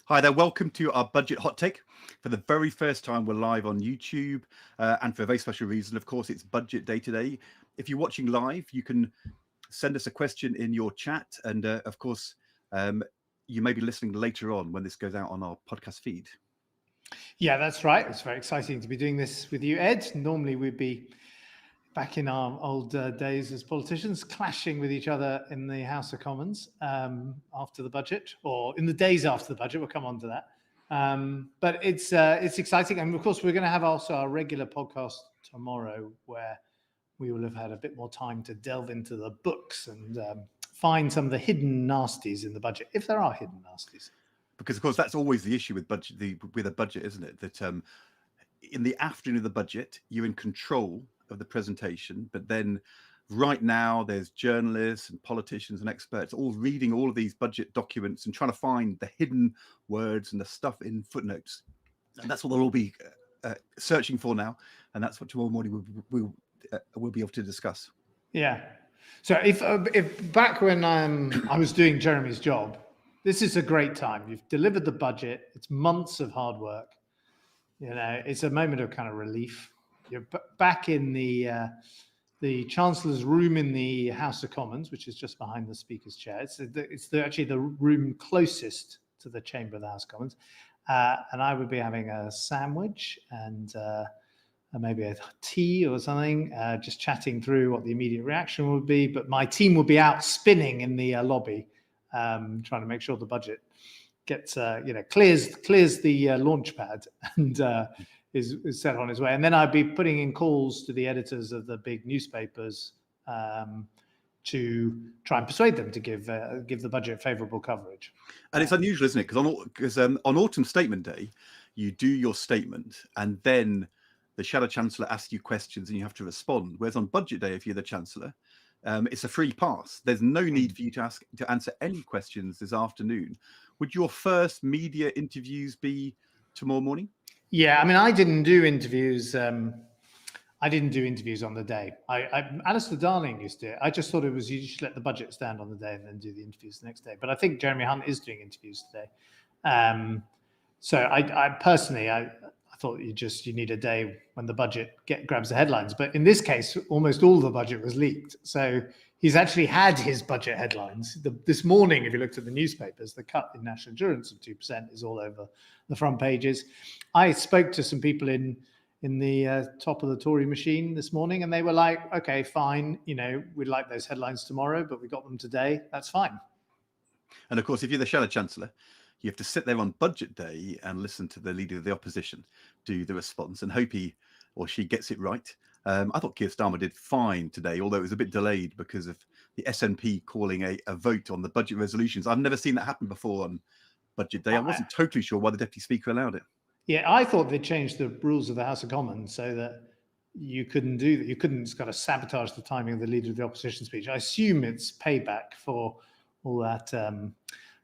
Hi there, welcome to our budget hot take. For the very first time, we're live on YouTube, and for a very special reason, of course, it's budget day today. If you're watching live, you can send us a question in your chat, and of course, you may be listening later on when this goes out on our podcast feed. Yeah, that's right. It's very exciting to be doing this with you, Ed. Normally we'd be back in our old days as politicians, clashing with each other in the House of Commons after the budget, or in the days after the budget. We'll come on to that. But it's exciting, and of course we're going to have also our regular podcast tomorrow, where we will have had a bit more time to delve into the books and find some of the hidden nasties in the budget, if there are hidden nasties. Because of course that's always the issue with a budget, isn't it? That in the afternoon of the budget, you're in control of the presentation, but then right now there's journalists and politicians and experts all reading all of these budget documents and trying to find the hidden words and the stuff in footnotes, and that's what they'll all be searching for now, and that's what tomorrow morning we'll be able to discuss. Yeah. So if back when I was doing Jeremy's job, this is a great time. You've delivered the budget. It's months of hard work. You know, it's a moment of kind of relief. You're back in the Chancellor's room in the House of Commons, which is just behind the Speaker's chair. It's actually the room closest to the chamber of the House of Commons. And I would be having a sandwich and maybe a tea or something, just chatting through what the immediate reaction would be. But my team would be out spinning in the lobby, trying to make sure the budget gets clears the launch pad and is set on its way. And then I'd be putting in calls to the editors of the big newspapers to try and persuade them to give the budget favourable coverage. And it's unusual, isn't it? Because on Autumn Statement Day, you do your statement and then the Shadow Chancellor asks you questions and you have to respond. Whereas on Budget Day, if you're the Chancellor, it's a free pass. There's no need for you to answer any questions this afternoon. Would your first media interviews be tomorrow morning? Yeah, I mean, I didn't do interviews. I didn't do interviews on the day. Alistair Darling used to. I just thought it was you should let the budget stand on the day and then do the interviews the next day. But I think Jeremy Hunt is doing interviews today. So I personally thought you need a day when the budget grabs the headlines. But in this case, almost all the budget was leaked. So he's actually had his budget headlines. This morning, if you looked at the newspapers, the cut in national insurance of 2% is all over the front pages. I spoke to some people in the top of the Tory machine this morning, and they were like, okay, fine, we'd like those headlines tomorrow, but we got them today. That's fine. And of course, if you're the Shadow Chancellor, you have to sit there on Budget Day and listen to the leader of the opposition do the response and hope he or she gets it right. I thought Keir Starmer did fine today, although it was a bit delayed because of the SNP calling a vote on the budget resolutions. I've never seen that happen before on Budget Day. I wasn't totally sure why the Deputy Speaker allowed it. Yeah, I thought they'd changed the rules of the House of Commons so that you couldn't do that. You couldn't kind of sabotage the timing of the leader of the opposition speech. I assume it's payback for all that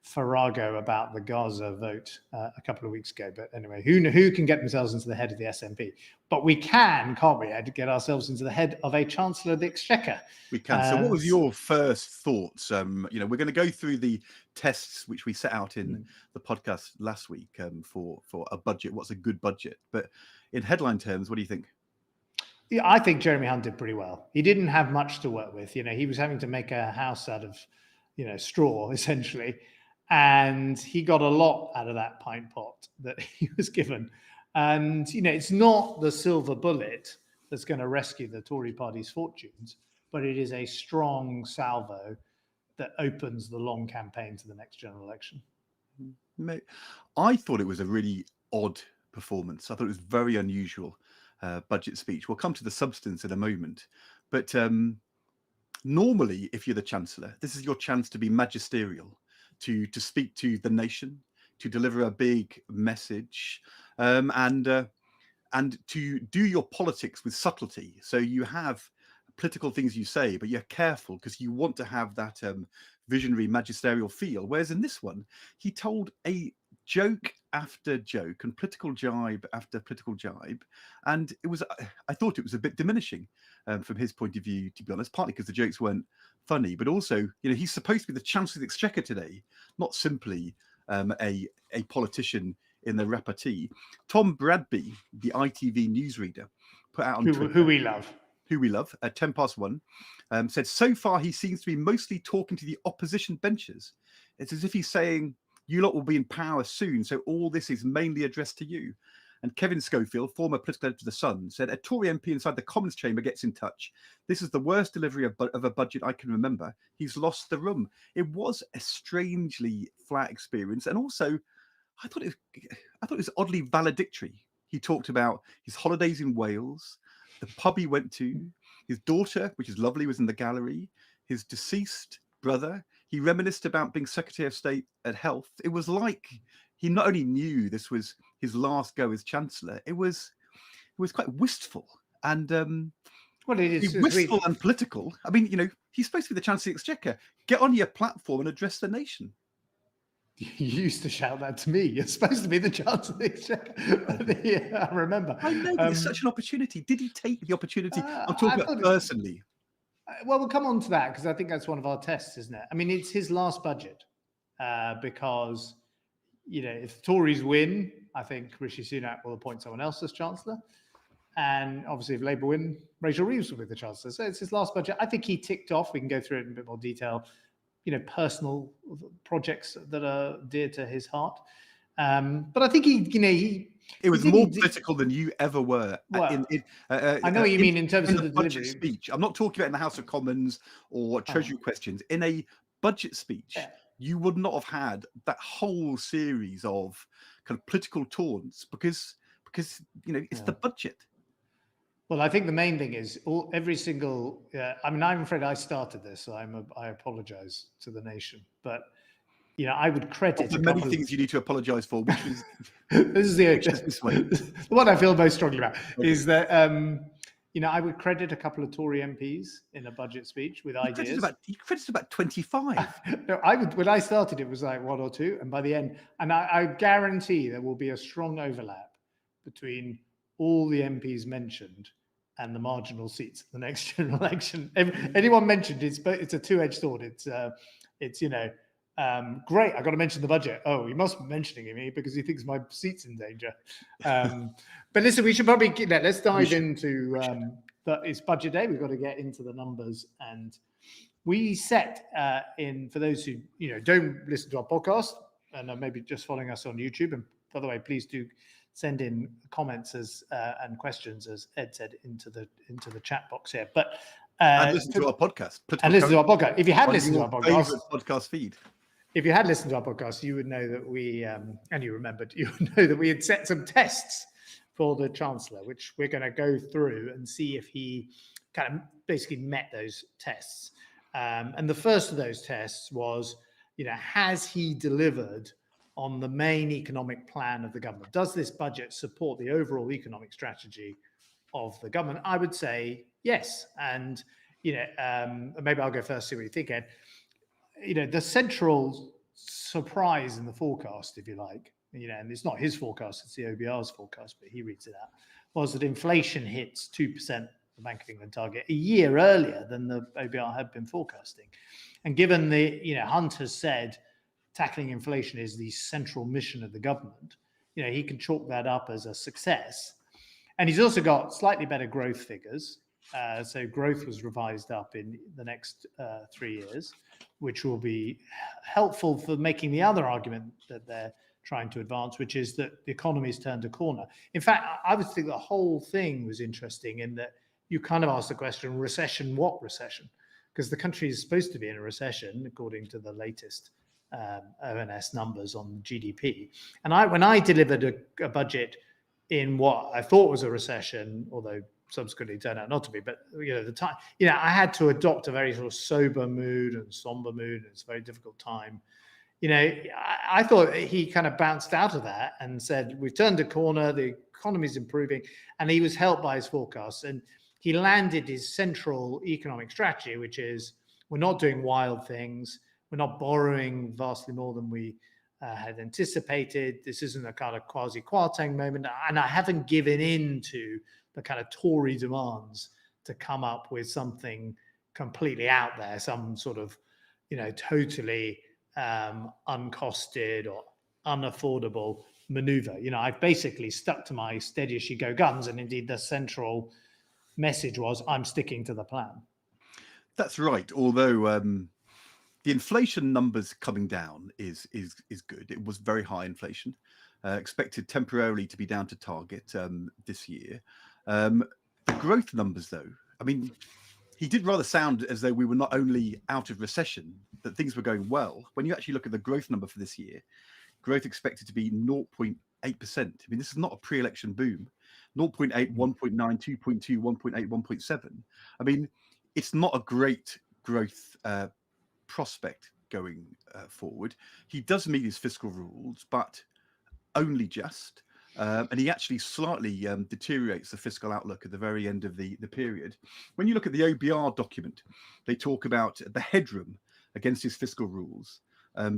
farrago about the Gaza vote a couple of weeks ago. But anyway, who can get themselves into the head of the SNP? But we can't we, Ed, get ourselves into the head of a Chancellor of the Exchequer? We can. So what was your first thoughts? We're going to go through the tests which we set out in the podcast last week for a budget. What's a good budget? But in headline terms, what do you think? Yeah, I think Jeremy Hunt did pretty well. He didn't have much to work with. He was having to make a house out of, straw, essentially. And he got a lot out of that pint pot that he was given. And, it's not the silver bullet that's going to rescue the Tory party's fortunes, but it is a strong salvo that opens the long campaign to the next general election. I thought it was a really odd performance. I thought it was very unusual budget speech. We'll come to the substance in a moment. But normally, if you're the Chancellor, this is your chance to be magisterial, to speak to the nation, to deliver a big message, and to do your politics with subtlety. So you have political things you say, but you're careful because you want to have that visionary magisterial feel. Whereas in this one, he told a joke after joke and political jibe after political jibe, and I thought it was a bit diminishing from his point of view, to be honest, partly because the jokes weren't funny, but also he's supposed to be the Chancellor of the Exchequer today, not simply a politician in the repartee. Tom Bradby, the ITV newsreader, put out on Twitter, who we love, at 1:10, said, so far he seems to be mostly talking to the opposition benches. It's as if he's saying, you lot will be in power soon, so all this is mainly addressed to you. And Kevin Schofield, former political editor of The Sun, said, a Tory MP inside the Commons chamber gets in touch. This is the worst delivery of a budget I can remember. He's lost the room. It was a strangely flat experience. And also, I thought it was oddly valedictory. He talked about his holidays in Wales, the pub he went to, his daughter, which is lovely, was in the gallery, his deceased brother. He reminisced about being Secretary of State at Health. It was like he not only knew this was his last go as Chancellor, it was quite wistful and well, it is wistful and political. I mean, he's supposed to be the Chancellor of the Exchequer. Get on your platform and address the nation. You used to shout that to me. You're supposed to be the Chancellor of the Exchequer. Yeah, I remember. I know, but it's such an opportunity. Did he take the opportunity? I'm talking about personally. Well, we'll come on to that because I think that's one of our tests, isn't it? I mean, it's his last budget because, if the Tories win, I think Rishi Sunak will appoint someone else as Chancellor. And obviously, if Labour win, Rachel Reeves will be the Chancellor. So it's his last budget. I think he ticked off. We can go through it in a bit more detail. Personal projects that are dear to his heart. But I think it was more political than you ever were. Well, I know what you mean in terms of the budget speech. I'm not talking about in the House of Commons or Treasury questions. In a budget speech, you would not have had that whole series of kind of political taunts because it's the budget. Well, I think the main thing is every single. I mean, I'm afraid I started this, so I apologise to the nation. But I would credit the many things you need to apologise for. Which is this is the what I feel most strongly about is that I would credit a couple of Tory MPs in a budget speech with ideas. You credited about 25. No, I would. When I started, it was like one or two, and by the end, and I guarantee there will be a strong overlap between all the MPs mentioned and the marginal seats at the next general election. Anyone mentioned it's a two-edged sword. It's great. I got to mention the budget. Oh, he must be mentioning me because he thinks my seat's in danger. But listen, we should probably let's dive into it's budget day. We've got to get into the numbers, and we set for those who don't listen to our podcast and are maybe just following us on YouTube. And by the way, please do send in comments and questions, as Ed said, into the chat box here. But and listen to our podcast. If you had listened to our podcast feed. If you had listened to our podcast, you would know that we and you would know that we had set some tests for the Chancellor, which we're going to go through and see if he kind of basically met those tests. And the first of those tests was, has he delivered on the main economic plan of the government? Does this budget support the overall economic strategy of the government? I would say yes. And, maybe I'll go first, see what you think, Ed. The central surprise in the forecast, if you like, and it's not his forecast, it's the OBR's forecast, but he reads it out, was that inflation hits 2%, the Bank of England target, a year earlier than the OBR had been forecasting. And given Hunt has said tackling inflation is the central mission of the government, he can chalk that up as a success. And he's also got slightly better growth figures. So growth was revised up in the next 3 years, which will be helpful for making the other argument that they're trying to advance, which is that the economy's turned a corner. In fact, I would think the whole thing was interesting in that you kind of asked the question, recession, what recession? Because the country is supposed to be in a recession, according to the latest ONS numbers on GDP. And when I delivered a budget in what I thought was a recession, although subsequently turned out not to be, but the time, I had to adopt a very sort of sober mood and somber mood, and it's a very difficult time. I thought he kind of bounced out of that and said, we've turned a corner, the economy's improving, and he was helped by his forecasts. And he landed his central economic strategy, which is we're not doing wild things, we're not borrowing vastly more than we had anticipated. This isn't a kind of quasi-Kwarteng moment, and I haven't given in to the kind of Tory demands to come up with something completely out there, some sort of, totally uncosted or unaffordable maneuver. I've basically stuck to my steady as she go guns, and indeed the central message was I'm sticking to the plan. That's right. Although the inflation numbers coming down is good. It was very high inflation, expected temporarily to be down to target this year. The growth numbers, though, I mean, he did rather sound as though we were not only out of recession, that things were going well. When you actually look at the growth number for this year, growth expected to be 0.8%. I mean, this is not a pre-election boom. 0.8, 1.9, 2.2, 1.8, 1.7. I mean, it's not a great growth prospect going forward. He does meet his fiscal rules, but only just. And he actually slightly deteriorates the fiscal outlook at the very end of the period. When you look at the OBR document, they talk about the headroom against his fiscal rules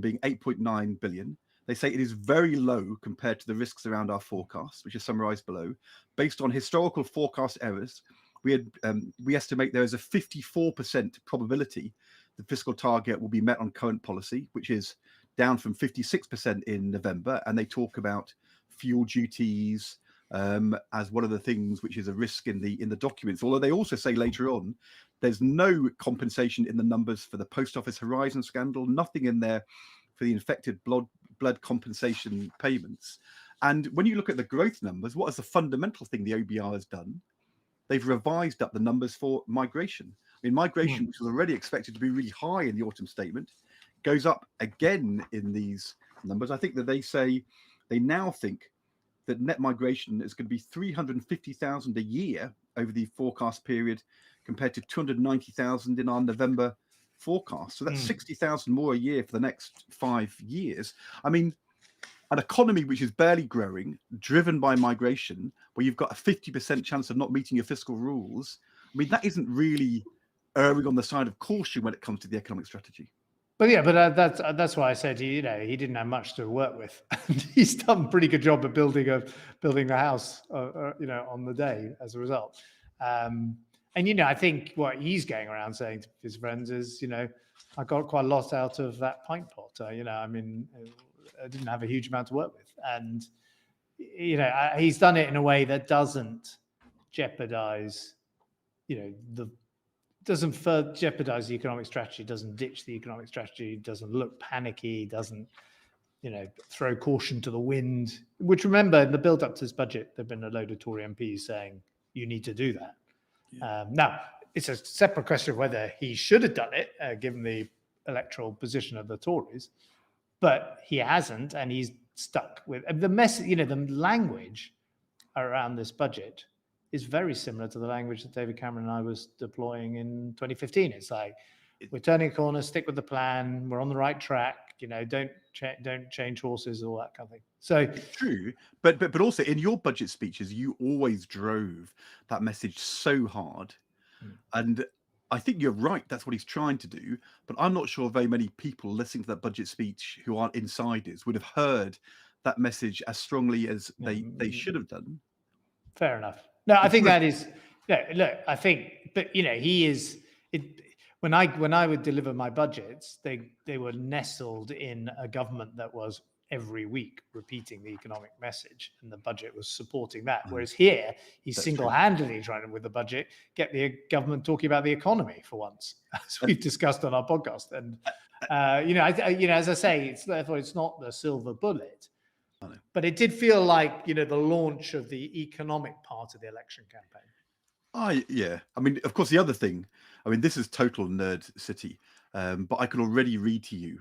being 8.9 billion. They say it is very low compared to the risks around our forecast, which is summarized below. Based on historical forecast errors, we estimate there is a 54% probability the fiscal target will be met on current policy, which is down from 56% in November. And they talk about fuel duties as one of the things which is a risk in the documents. Although they also say later on, there's no compensation in the numbers for the Post Office Horizon scandal, nothing in there for the infected blood compensation payments. And when you look at the growth numbers, what is the fundamental thing the OBR has done? They've revised up the numbers for migration. I mean, migration, which was already expected to be really high in the autumn statement, goes up again in these numbers. I think that they now think that net migration is going to be 350,000 a year over the forecast period compared to 290,000 in our November forecast. So that's 60,000 more a year for the next 5 years. I mean, an economy which is barely growing, driven by migration, where you've got a 50% chance of not meeting your fiscal rules. I mean, that isn't really erring on the side of caution when it comes to the economic strategy. But yeah, but that's why I said he didn't have much to work with, and he's done a pretty good job of building a house, on the day as a result. And I think what he's going around saying to his friends is, I got quite a lot out of that pint pot. I mean, I didn't have a huge amount to work with, and he's done it in a way that doesn't jeopardize, doesn't jeopardize the economic strategy, doesn't ditch the economic strategy, doesn't look panicky, doesn't throw caution to the wind. Which, remember, in the build up to this budget, there've been a load of Tory MPs saying you need to do that. Yeah. Now, it's a separate question of whether he should have done it, given the electoral position of the Tories, but he hasn't, and he's stuck with the message. The language around this budget is very similar to the language that David Cameron and I was deploying in 2015. It's like, we're turning a corner, stick with the plan, we're on the right track, don't change horses, all that kind of thing. So it's true, but also in your budget speeches, you always drove that message so hard. And I think you're right, that's what he's trying to do, but I'm not sure very many people listening to that budget speech who aren't insiders would have heard that message as strongly as they should have done. Fair enough. No, I think that is. Look, I think, but he is. When I would deliver my budgets, they were nestled in a government that was every week repeating the economic message, and the budget was supporting that. Whereas here, he's single-handedly trying to, with the budget, get the government talking about the economy for once, as we've discussed on our podcast. And as I say, therefore it's not the silver bullet. But it did feel like, the launch of the economic part of the election campaign. Yeah. I mean, of course, the other thing, this is total nerd city, but I could already read to you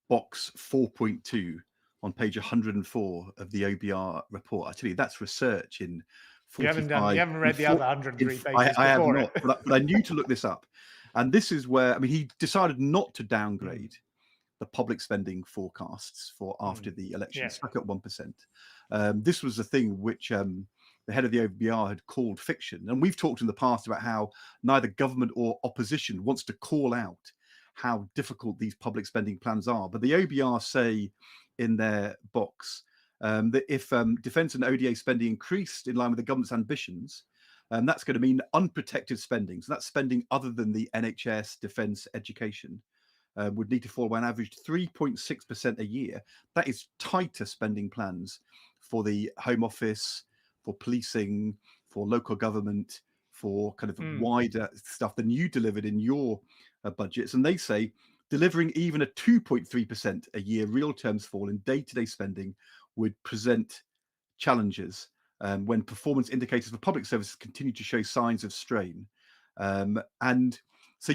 box 4.2 on page 104 of the OBR report. I tell you, that's research in 45. You haven't read the other 103 pages before. I have not, but I knew to look this up. And this is where, he decided not to downgrade the public spending forecasts for after the election, stuck at 1%. This was the thing which the head of the OBR had called fiction. And we've talked in the past about how neither government or opposition wants to call out how difficult these public spending plans are. But the OBR say in their box that if defence and ODA spending increased in line with the government's ambitions, that's going to mean unprotected spending. So that's spending other than the NHS, defence, education. would need to fall by an average 3.6% a year. That is tighter spending plans for the Home Office, for policing, for local government, for kind of wider stuff than you delivered in your budgets. And they say delivering even a 2.3% a year real terms fall in day-to-day spending would present challenges when performance indicators for public services continue to show signs of strain. And so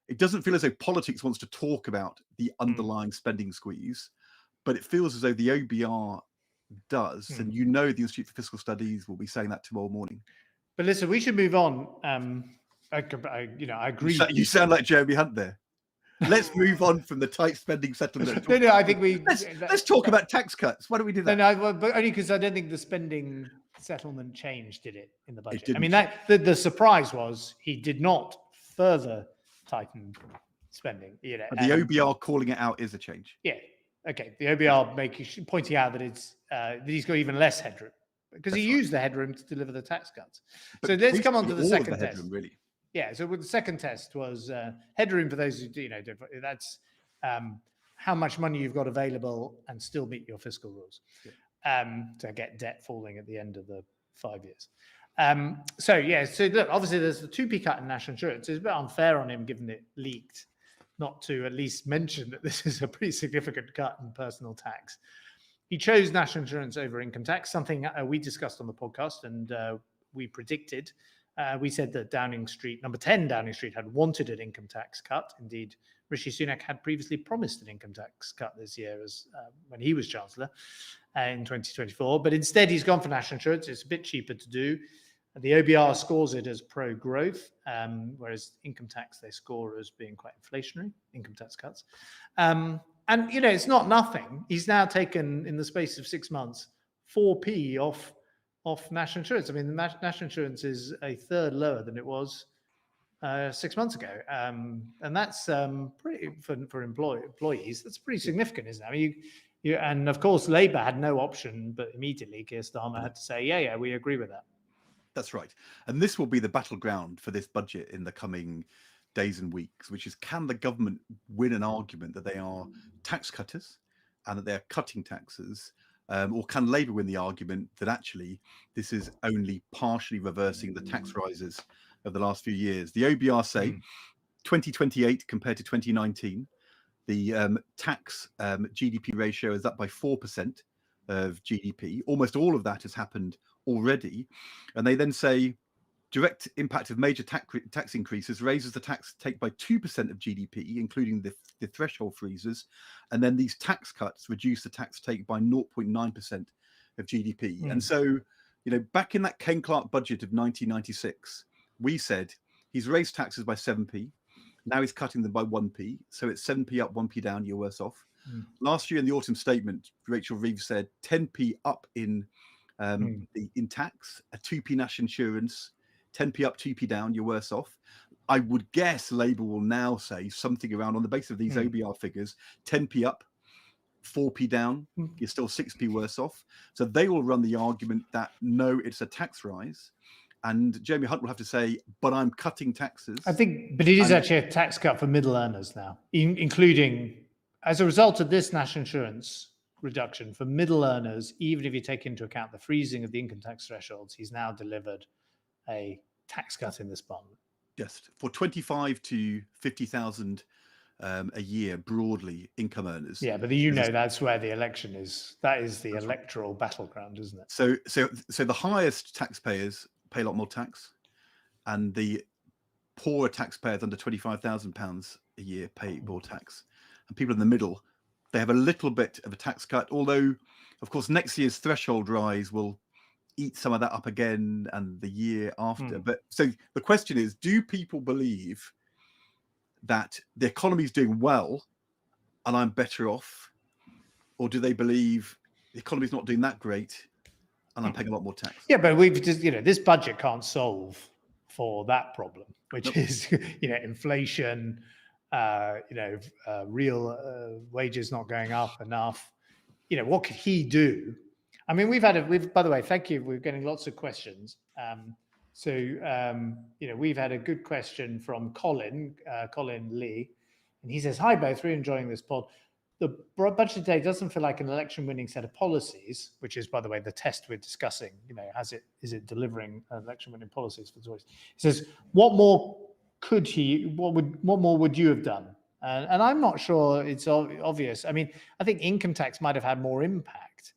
it doesn't feel as though politics wants to talk about the underlying spending squeeze, but it feels as though the OBR does. And the Institute for Fiscal Studies will be saying that tomorrow morning. But listen, we should move on. I agree. You sound like Jeremy Hunt there. Let's move on from the tight spending settlement. No, I think let's talk about tax cuts. Why don't we do that? No, but only because I don't think the spending settlement change did it in the budget. I mean, the surprise was he did not further tighten spending. The OBR calling it out is a change. Yeah. Okay. The OBR pointing out that that he's got even less headroom because he used the headroom to deliver the tax cuts. But so let's come on to the second test. Headroom, really. Yeah, so the second test was headroom for those who that's how much money you've got available and still meet your fiscal rules to get debt falling at the end of the 5 years. So look, obviously there's the 2p cut in national insurance. It's a bit unfair on him given it leaked not to at least mention that this is a pretty significant cut in personal tax. He chose national insurance over income tax, something we discussed on the podcast and we predicted. We said that number 10 Downing Street had wanted an income tax cut. Indeed, Rishi Sunak had previously promised an income tax cut this year when he was Chancellor in 2024. But instead, he's gone for national insurance. It's a bit cheaper to do. The OBR scores it as pro-growth, whereas income tax they score as being quite inflationary, income tax cuts. And, it's not nothing. He's now taken, in the space of 6 months, 4p off national insurance. I mean, the national insurance is a third lower than it was 6 months ago. And that's pretty, for employees, that's pretty significant, isn't it? I mean, and of course, Labour had no option, but immediately Keir Starmer had to say, yeah, we agree with that. That's right. And this will be the battleground for this budget in the coming days and weeks, which is, can the government win an argument that they are tax cutters and that they are cutting taxes? Or can Labour win the argument that actually this is only partially reversing the tax rises of the last few years? The OBR say 2028 compared to 2019, the tax GDP ratio is up by 4% of GDP. Almost all of that has happened already. And they then say direct impact of major tax increases raises the tax take by 2% of GDP, including the threshold freezes. And then these tax cuts reduce the tax take by 0.9% of GDP. And so, back in that Ken Clarke budget of 1996, we said he's raised taxes by 7p. Now he's cutting them by 1p. So it's 7p up, 1p down, you're worse off. Last year in the autumn statement, Rachel Reeves said 10p up in tax, a 2p national insurance, 10p up, 2p down, you're worse off. I would guess Labour will now say something around, on the basis of these OBR figures, 10p up, 4p down, you're still 6p worse off. So they will run the argument that, no, it's a tax rise. And Jeremy Hunt will have to say, but I'm cutting taxes. I think, but it is actually a tax cut for middle earners now, including, as a result of this national insurance reduction for middle earners, even if you take into account the freezing of the income tax thresholds, he's now delivered a tax cut in this parliament. Yes, for 25 to 50,000 a year, broadly, income earners. Yeah, but that's where the election is. That is the electoral battleground, isn't it? So the highest taxpayers pay a lot more tax, and the poorer taxpayers under £25,000 a year pay more tax. And people in the middle, they have a little bit of a tax cut, although, of course, next year's threshold rise will eat some of that up again and the year after. But so the question is, do people believe that the economy is doing well and I'm better off? Or do they believe the economy is not doing that great and I'm paying a lot more tax? Yeah, but we've just, this budget can't solve for that problem, which is, inflation, real wages not going up enough. What could he do? I mean, by the way, thank you. We're getting lots of questions. We've had a good question from Colin Lee, And he says, "Hi, both. Really enjoying this pod. The budget today doesn't feel like an election-winning set of policies," which is, by the way, the test we're discussing. Is it delivering election-winning policies for the Tories? He says, "What more could he? What more would you have done?" And I'm not sure it's obvious. I mean, I think income tax might have had more impact,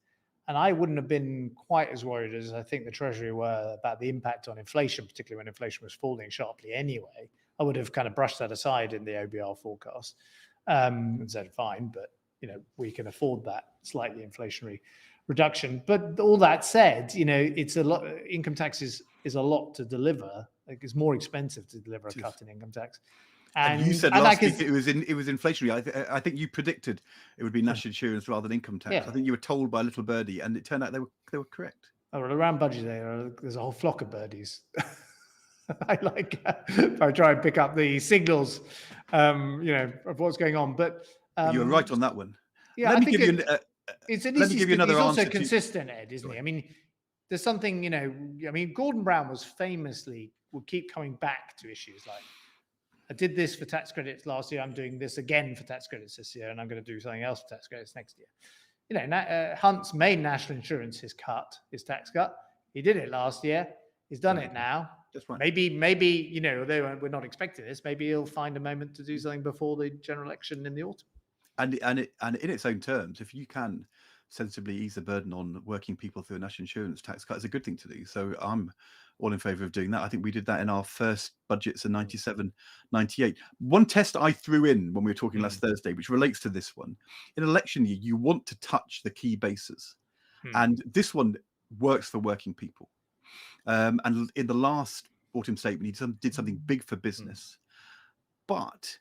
and I wouldn't have been quite as worried as I think the Treasury were about the impact on inflation, particularly when inflation was falling sharply anyway. I would have kind of brushed that aside in the OBR forecast and said, fine, but we can afford that slightly inflationary reduction. But all that said, it's a lot. Income tax is a lot to deliver. Like, it's more expensive to deliver a cut in income tax. And you said last week it was inflationary. I think you predicted it would be national insurance rather than income tax. Yeah. I think you were told by a little birdie, and it turned out they were correct. Oh, well, around budget day, there's a whole flock of birdies. I try and pick up the signals, of what's going on. But you were right on that one. Yeah, let me give you another he's answer. Also consistent, Ed, isn't he? I mean, there's something, Gordon Brown would keep coming back to issues like, I did this for tax credits last year, I'm doing this again for tax credits this year, and I'm going to do something else for tax credits next year. Hunt's made national insurance his tax cut. He did it last year. He's done it now. That's right. Maybe, although we're not expecting this, maybe he'll find a moment to do something before the general election in the autumn. And in its own terms, if you can sensibly ease the burden on working people through a national insurance tax cut, it's a good thing to do. So I'm all in favour of doing that. I think we did that in our first budgets in 97, 98. One test I threw in when we were talking last Thursday, which relates to this one. In election year, you want to touch the key bases. And this one works for working people. And in the last autumn statement, he did something big for business. But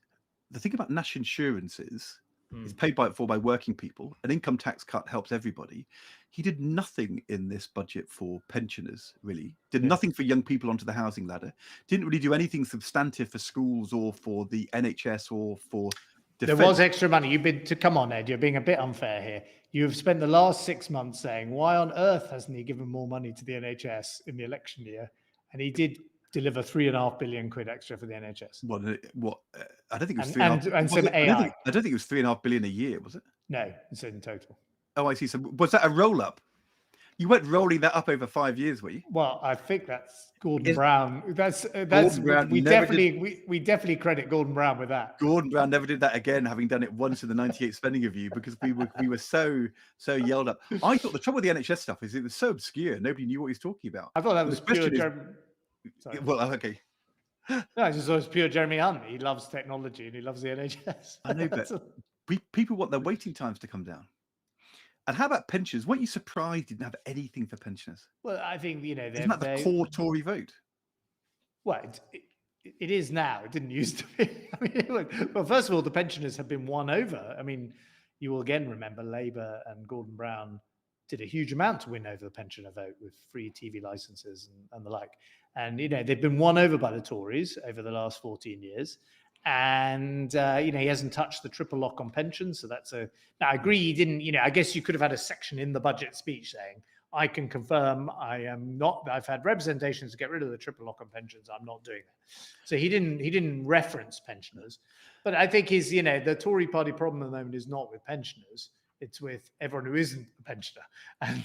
the thing about national insurance is it's paid for by working people. An income tax cut helps everybody. He did nothing in this budget for pensioners, really. Did nothing for young people onto the housing ladder. Didn't really do anything substantive for schools or for the NHS or for defense. There was extra money. Come on, Ed, you're being a bit unfair here. You've spent the last 6 months saying, why on earth hasn't he given more money to the NHS in the election year? And he did deliver 3.5 billion quid extra for the NHS. What? I don't think it was and some AI. I don't think it was 3.5 billion a year, was it? No, it's in total. Oh, I see. So was that a roll up? You weren't rolling that up over 5 years, were you? Well, I think that's Gordon Brown. Gordon Brown we definitely credit Gordon Brown with that. Gordon Brown never did that again, having done it once in the 98 spending review, because we were so yelled up. I thought the trouble with the NHS stuff is it was so obscure, nobody knew what he was talking about. I thought that was pure Jeremy. Well, okay. No, I just thought it was pure Jeremy Hunt. He loves technology and he loves the NHS. I know, but people want their waiting times to come down. And how about pensions? Weren't you surprised he didn't have anything for pensioners? Well, I think, isn't that the core Tory vote? Well, it is now. It didn't used to be. I mean, well, first of all, the pensioners have been won over. I mean, you will again remember Labour and Gordon Brown did a huge amount to win over the pensioner vote with free TV licenses and the like. And, they've been won over by the Tories over the last 14 years. And, he hasn't touched the triple lock on pensions. So now I agree he didn't, I guess you could have had a section in the budget speech saying, I can confirm I've had representations to get rid of the triple lock on pensions. I'm not doing that. So he didn't reference pensioners. But I think the Tory party problem at the moment is not with pensioners. It's with everyone who isn't a pensioner. And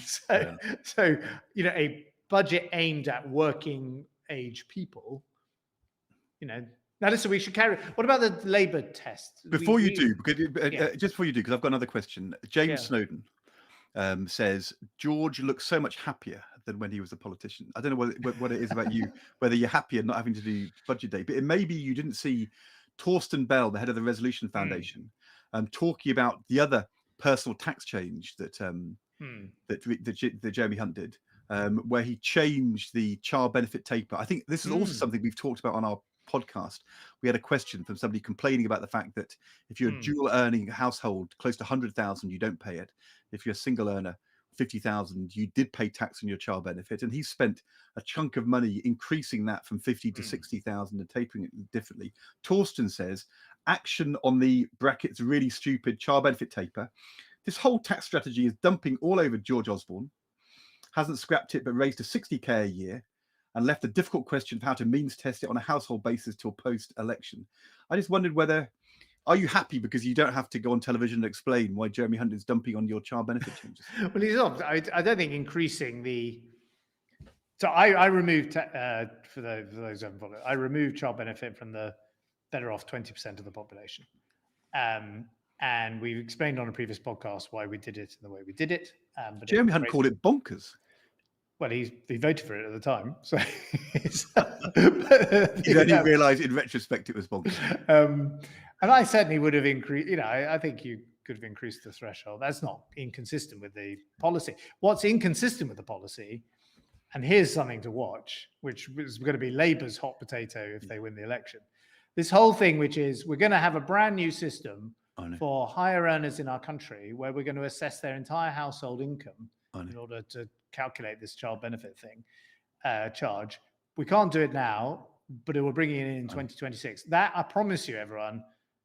so a budget aimed at working age people, now, listen, we should carry. What about the Labour test? Just before you do, because I've got another question. James Snowden says George looks so much happier than when he was a politician. I don't know what it is about you, whether you're happier not having to do budget day, but it may be you didn't see Torsten Bell, the head of the Resolution Foundation, talking about the other personal tax change that Jeremy Hunt did, where he changed the child benefit taper. I think this is also something we've talked about on our podcast. We had a question from somebody complaining about the fact that if you're a dual earning household close to 100,000, you don't pay it. If you're a single earner, 50,000, you did pay tax on your child benefit. And he spent a chunk of money increasing that from 50 to 60,000 and tapering it differently. Torsten says action on the brackets really stupid child benefit taper. This whole tax strategy is dumping all over George Osborne. Hasn't scrapped it, but raised to 60k a year and left the difficult question of how to means test it on a household basis till post-election. I just wondered whether Are you happy because you don't have to go on television and explain why Jeremy Hunt is dumping on your child benefit changes? Well, he's not. I don't think increasing the. So I removed for those who haven't followed, I removed child benefit from the better off 20% of the population, and we've explained on a previous podcast why we did it and the way we did it. But Jeremy Hunt called it bonkers. Well, he voted for it at the time, so you only realise in retrospect it was bonkers. And I certainly would have increased. I think you could have increased the threshold. That's not inconsistent with the policy. What's inconsistent with the policy, and here's something to watch, which is going to be Labour's hot potato if they win the election. This whole thing, which is we're going to have a brand new system for higher earners in our country, where we're going to assess their entire household income in order to calculate this child benefit thing charge. We can't do it now, but it will bring it in 2026. That, I promise you, everyone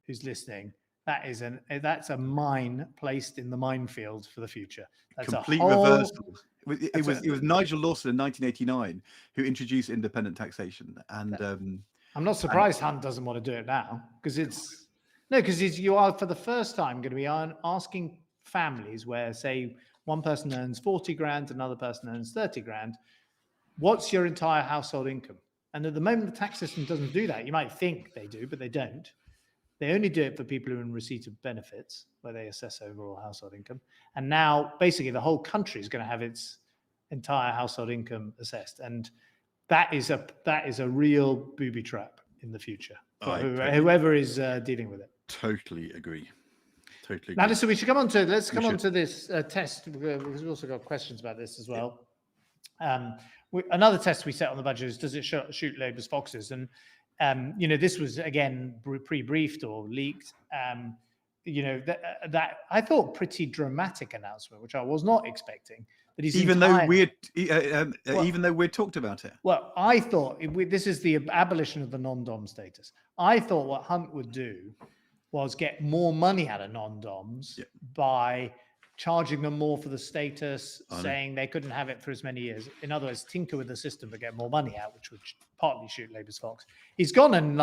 who's listening, that's a mine placed in the minefield for the future. That's complete reversal. It was Nigel Lawson in 1989 who introduced independent taxation, and I'm not surprised Hunt doesn't want to do it now, because you are for the first time going to be asking families where, say, one person earns 40 grand, another person earns 30 grand. What's your entire household income? And at the moment, the tax system doesn't do that. You might think they do, but they don't. They only do it for people who are in receipt of benefits, where they assess overall household income. And now, basically, the whole country is going to have its entire household income assessed. And that is a real booby trap in the future for whoever is dealing with it. Totally agree. Totally. Now, so we should come on to this test, because we've also got questions about this as well. Another test we set on the budget is, does it shoot Labour's foxes? And this was again pre-briefed or leaked. That I thought pretty dramatic announcement, which I was not expecting. That he's even though we'd talked about it. Well, I thought this is the abolition of the non-dom status. I thought what Hunt would do was get more money out of non-doms by charging them more for the status, saying they couldn't have it for as many years. In other words, tinker with the system to get more money out, which would partly shoot Labour's fox. He's gone and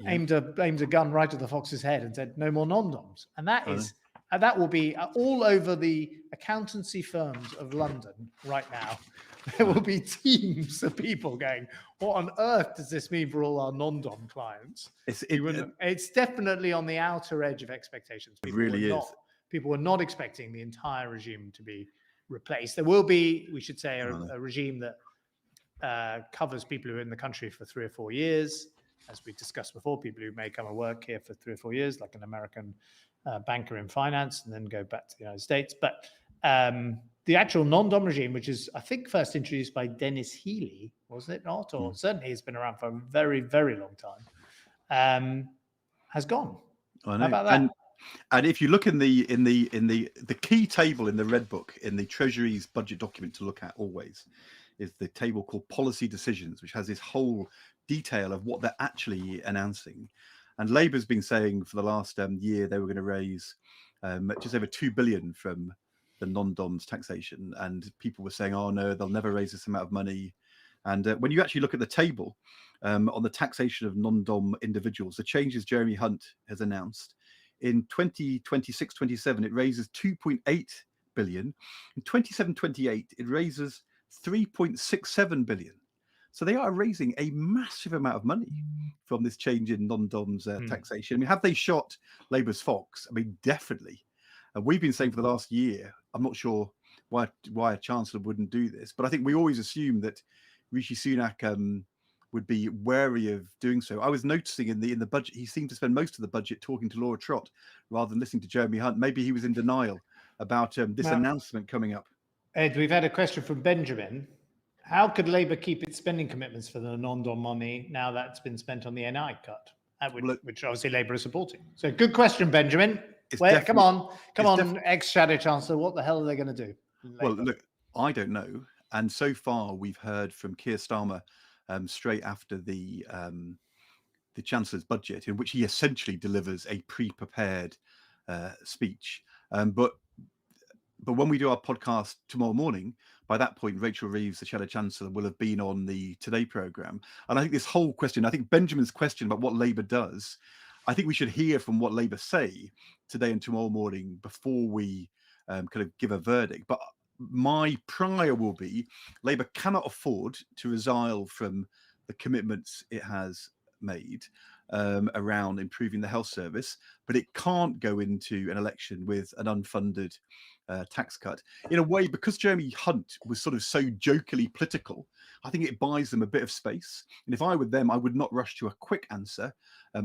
aimed a gun right at the fox's head and said, no more non-doms. And that will be all over the accountancy firms of London right now. There will be teams of people going, what on earth does this mean for all our non-dom clients? It's definitely on the outer edge of expectations. It really is. People were not expecting the entire regime to be replaced. There will be, we should say, a regime that covers people who are in the country for 3 or 4 years. As we discussed before, people who may come and work here for 3 or 4 years, like an American banker in finance, and then go back to the United States. But the actual non-dom regime, which is, I think, first introduced by Dennis Healey, wasn't it not? Or certainly it's been around for a very, very long time, has gone. I know. How about that? And if you look in the key table in the Red Book, in the Treasury's budget document to look at always, is the table called Policy Decisions, which has this whole detail of what they're actually announcing. And Labour's been saying for the last year they were going to raise just over 2 billion from the non-doms taxation, and people were saying, oh no, they'll never raise this amount of money. And when you actually look at the table on the taxation of non-dom individuals, the changes Jeremy Hunt has announced, in 2026-27 it raises 2.8 billion. In 27-28 it raises 3.67 billion. So they are raising a massive amount of money from this change in non-doms taxation. I mean, have they shot Labour's fox? I mean, definitely. We've been saying for the last year, I'm not sure why a Chancellor wouldn't do this, but I think we always assumed that Rishi Sunak would be wary of doing so. I was noticing in the budget, he seemed to spend most of the budget talking to Laura Trott rather than listening to Jeremy Hunt. Maybe he was in denial about this announcement coming up. Ed, we've had a question from Benjamin. How could Labour keep its spending commitments for the non-dom money now that's been spent on the NI cut, which obviously Labour is supporting? So good question, Benjamin. Come on, ex-Shadow Chancellor, what the hell are they going to do? Well, look, I don't know. And so far, we've heard from Keir Starmer straight after the Chancellor's budget, in which he essentially delivers a pre-prepared speech. But when we do our podcast tomorrow morning, by that point, Rachel Reeves, the Shadow Chancellor, will have been on the Today programme. And I think this whole question, I think Benjamin's question about what Labour does, I think we should hear from what Labour say today and tomorrow morning before we kind of give a verdict. But my prior will be Labour cannot afford to resile from the commitments it has made around improving the health service, but it can't go into an election with an unfunded tax cut. In a way, because Jeremy Hunt was sort of so jokily political, I think it buys them a bit of space. And if I were them, I would not rush to a quick answer.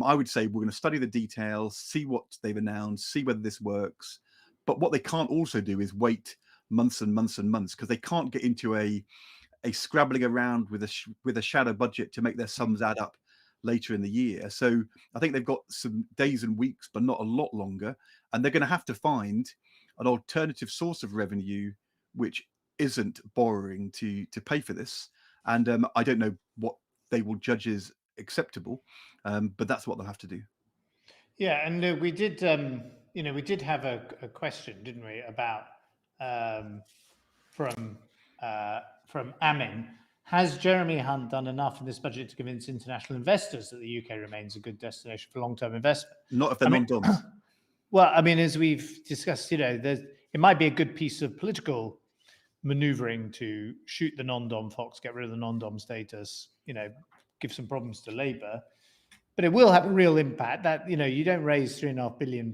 I would say we're going to study the details, see what they've announced, see whether this works. But what they can't also do is wait months and months and months, because they can't get into a scrabbling around with a shadow budget to make their sums add up later in the year. So I think they've got some days and weeks, but not a lot longer. And they're going to have to find an alternative source of revenue, which isn't borrowing to pay for this. And I don't know what they will judge as acceptable, but that's what they'll have to do. Yeah, and we did, we did have a question, didn't we, about from Amin. Has Jeremy Hunt done enough in this budget to convince international investors that the UK remains a good destination for long-term investment? Not if they're non-doms. Well, I mean, as we've discussed, it might be a good piece of political maneuvering to shoot the non-dom fox, get rid of the non-dom status, give some problems to Labour. But it will have a real impact. That you don't raise £3.5 billion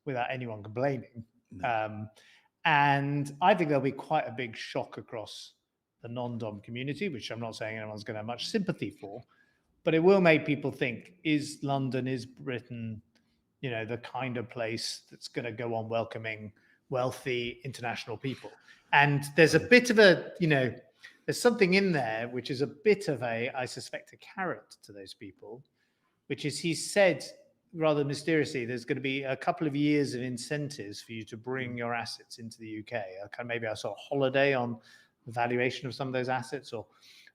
without anyone complaining. No. And I think there'll be quite a big shock across the non-dom community, which I'm not saying anyone's going to have much sympathy for, but it will make people think: is London, is Britain, the kind of place that's going to go on welcoming wealthy international people? And there's a bit of a, there's something in there which is a bit of I suspect, a carrot to those people, which is, he said rather mysteriously, there's going to be a couple of years of incentives for you to bring your assets into the UK. Maybe I saw a holiday on the valuation of some of those assets.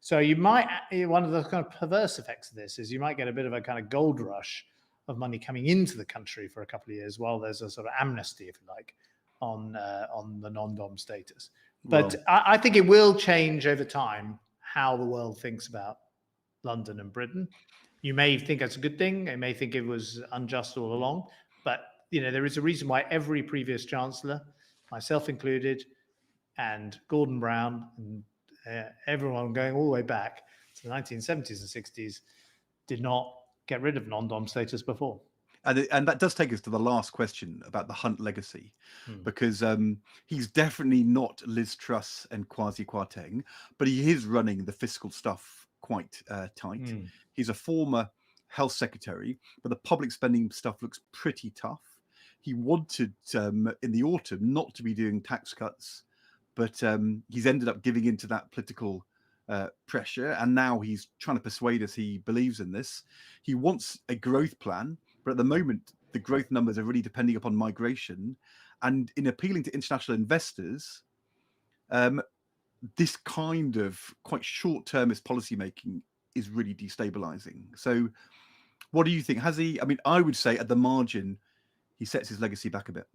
So you might, one of the kind of perverse effects of this is you might get a bit of a kind of gold rush of money coming into the country for a couple of years while there's a sort of amnesty, if you like, on the non-dom status. But I think it will change over time how the world thinks about London and Britain. You may think that's a good thing. You may think it was unjust all along. But, there is a reason why every previous chancellor, myself included, and Gordon Brown, and everyone going all the way back to the 1970s and 60s, did not get rid of non-dom status before. And that does take us to the last question about the Hunt legacy, because he's definitely not Liz Truss and Kwasi Kwarteng, but he is running the fiscal stuff quite tight. He's a former health secretary, but the public spending stuff looks pretty tough. He wanted in the autumn not to be doing tax cuts, but he's ended up giving into that political pressure, and now he's trying to persuade us he believes in this. He wants a growth plan, but at the moment, the growth numbers are really depending upon migration. And in appealing to international investors, this kind of quite short-termist policymaking is really destabilizing. So what do you think? Has he, I would say at the margin, he sets his legacy back a bit.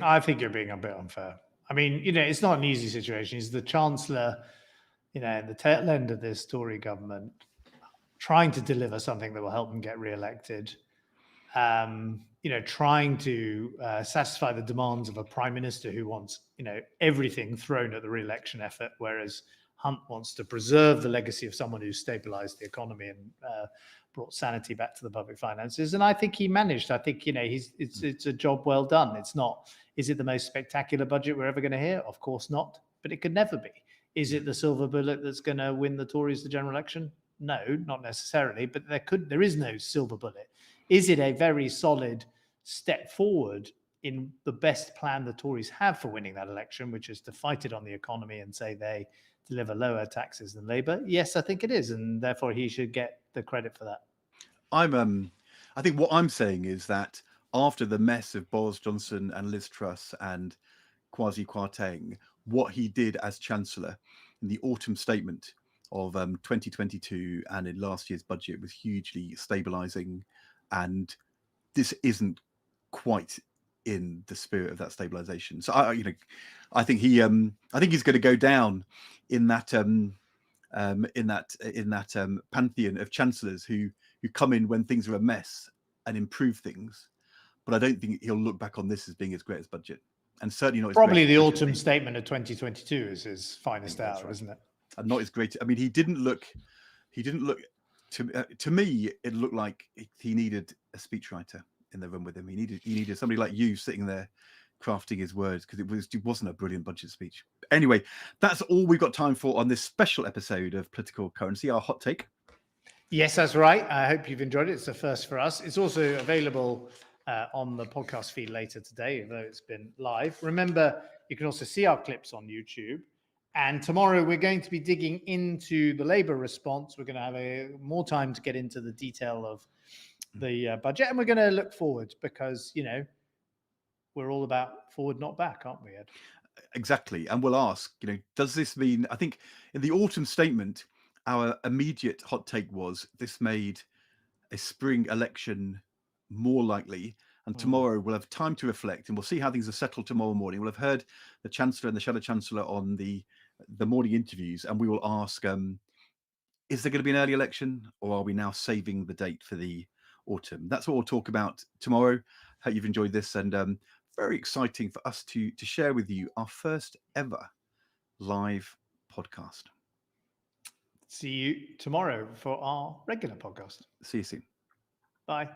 I think you're being a bit unfair. It's not an easy situation. He's the Chancellor, in the tail end of this Tory government, trying to deliver something that will help him get re-elected, trying to satisfy the demands of a prime minister who wants, everything thrown at the re-election effort, whereas Hunt wants to preserve the legacy of someone who stabilized the economy and brought sanity back to the public finances. And I think he managed. I think, it's a job well done. It's not, is it the most spectacular budget we're ever going to hear? Of course not, but it could never be. Is it the silver bullet that's going to win the Tories the general election? No, not necessarily, but there is no silver bullet. Is it a very solid step forward in the best plan the Tories have for winning that election, which is to fight it on the economy and say they deliver lower taxes than Labour? Yes, I think it is, and therefore he should get the credit for that. I think what I'm saying is that after the mess of Boris Johnson and Liz Truss and Kwasi Kwarteng, what he did as Chancellor in the autumn statement of 2022 and in last year's budget was hugely stabilising, and this isn't quite in the spirit of that stabilisation. So I think he's going to go down in that pantheon of chancellors who who come in when things are a mess and improve things. But I don't think he'll look back on this as being his greatest budget, and certainly not his Probably the greatest budget autumn speech. statement of 2022 is his finest that's hour, right. isn't it? And not his great. I mean, he didn't look to me. It looked like he needed a speechwriter in the room with him. He needed somebody like you sitting there crafting his words, because it wasn't a brilliant budget speech. Anyway, that's all we've got time for on this special episode of Political Currency, our hot take. Yes, that's right. I hope you've enjoyed it. It's a first for us. It's also available on the podcast feed later today, although it's been live. Remember, you can also see our clips on YouTube. And tomorrow we're going to be digging into the Labour response. We're going to have more time to get into the detail of the budget, and we're going to look forward, because, you know, we're all about forward, not back, aren't we, Ed? Exactly. And we'll ask, does this mean, I think in the autumn statement, our immediate hot take was this made a spring election more likely. And tomorrow we'll have time to reflect, and we'll see how things are settled tomorrow morning. We'll have heard the Chancellor and the Shadow Chancellor on the morning interviews, and we will ask, is there going to be an early election, or are we now saving the date for the autumn? That's what we'll talk about tomorrow. Hope you've enjoyed this, and very exciting for us to share with you our first ever live podcast. See you tomorrow for our regular podcast. See you soon. Bye.